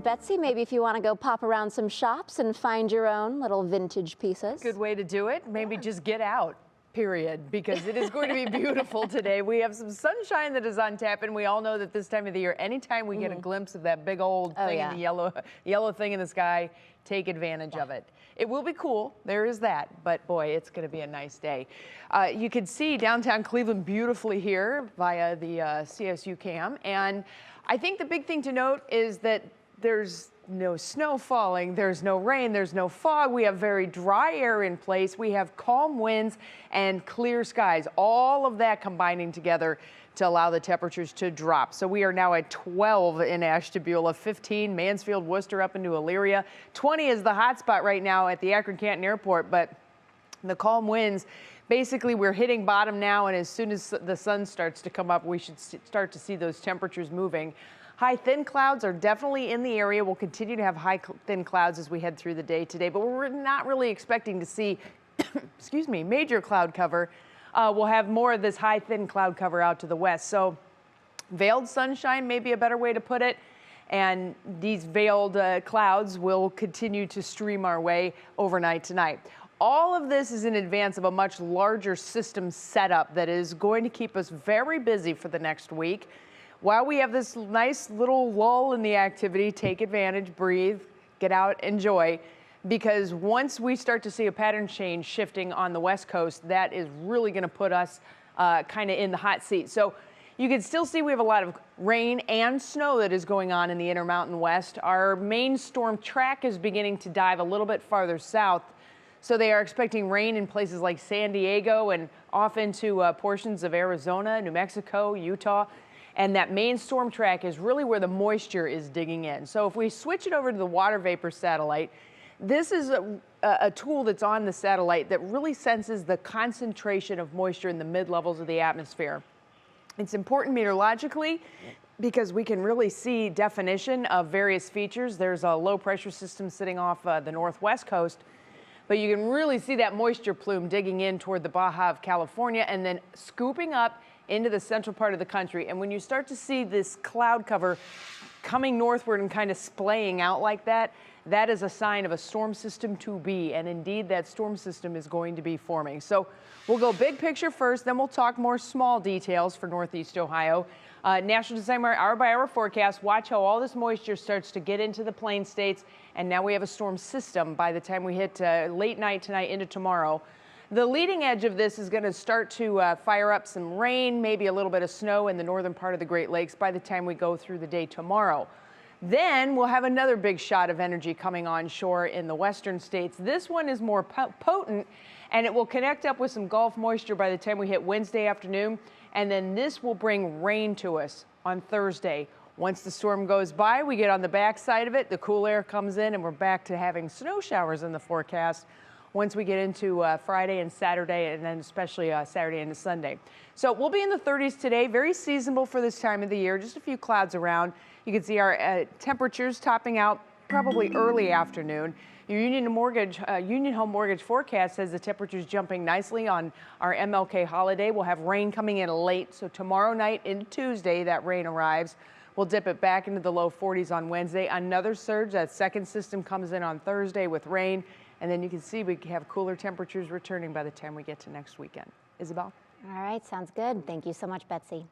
Betsy, maybe if you want to go pop around some shops and find your own little vintage pieces. Good way to do it. Maybe just get out, period, because it is going to be beautiful today. We have some sunshine that is on tap, and we all know that this time of the year, anytime we get a glimpse of that big old thing in the yellow thing in the sky, take advantage of it. It will be cool, there is that, but boy, it's going to be a nice day. You can see downtown Cleveland beautifully here via the CSU cam, and I think the big thing to note is that there's no snow falling, there's no rain, there's no fog. We have very dry air in place. We have calm winds and clear skies, all of that combining together to allow the temperatures to drop. So we are now at 12 in Ashtabula, 15 Mansfield, Worcester, up into Elyria. 20 is the hot spot right now at the Akron-Canton Airport, but the calm winds, basically we're hitting bottom now, and as soon as the sun starts to come up, we should start to see those temperatures moving. High thin clouds are definitely in the area. We'll continue to have high thin clouds as we head through the day today, but we're not really expecting to see, excuse me, major cloud cover. We'll have more of this high thin cloud cover out to the west. So veiled sunshine may be a better way to put it. And these veiled clouds will continue to stream our way overnight tonight. All of this is in advance of a much larger system setup that is going to keep us very busy for the next week. While we have this nice little lull in the activity, take advantage, breathe, get out, enjoy, because once we start to see a pattern change shifting on the West Coast, that is really going to put us kind of in the hot seat. So you can still see we have a lot of rain and snow that is going on in the Intermountain West. Our main storm track is beginning to dive a little bit farther south. So they are expecting rain in places like San Diego and off into portions of Arizona, New Mexico, Utah. And that main storm track is really where the moisture is digging in. So if we switch it over to the water vapor satellite, this is a tool that's on the satellite that really senses the concentration of moisture in the mid-levels of the atmosphere. It's important meteorologically because we can really see definition of various features. There's a low pressure system sitting off the northwest coast, but you can really see that moisture plume digging in toward the Baja of California and then scooping up into the central part of the country. And when you start to see this cloud cover coming northward and kind of splaying out like that, that is a sign of a storm system to be. And indeed, that storm system is going to be forming. So we'll go big picture first, then we'll talk more small details for Northeast Ohio. National Designer hour-by-hour forecast. Watch how all this moisture starts to get into the plain states. And now we have a storm system by the time we hit late night tonight into tomorrow. The leading edge of this is going to start to fire up some rain, maybe a little bit of snow in the northern part of the Great Lakes by the time we go through the day tomorrow. Then we'll have another big shot of energy coming onshore in the western states. This one is more potent, and it will connect up with some Gulf moisture by the time we hit Wednesday afternoon. And then this will bring rain to us on Thursday. Once the storm goes by, we get on the backside of it, the cool air comes in, and we're back to having snow showers in the forecast once we get into Friday and Saturday, and then especially Saturday into Sunday. So we'll be in the 30s today, very seasonable for this time of the year, just a few clouds around. You can see our temperatures topping out probably early afternoon. Your Union Home Mortgage forecast says the temperatures jumping nicely on our MLK holiday. We'll have rain coming in late, so tomorrow night into Tuesday, that rain arrives. We'll dip it back into the low 40s on Wednesday. Another surge, that second system comes in on Thursday with rain. And then you can see we have cooler temperatures returning by the time we get to next weekend. Isabel? All right, sounds good. Thank you so much, Betsy.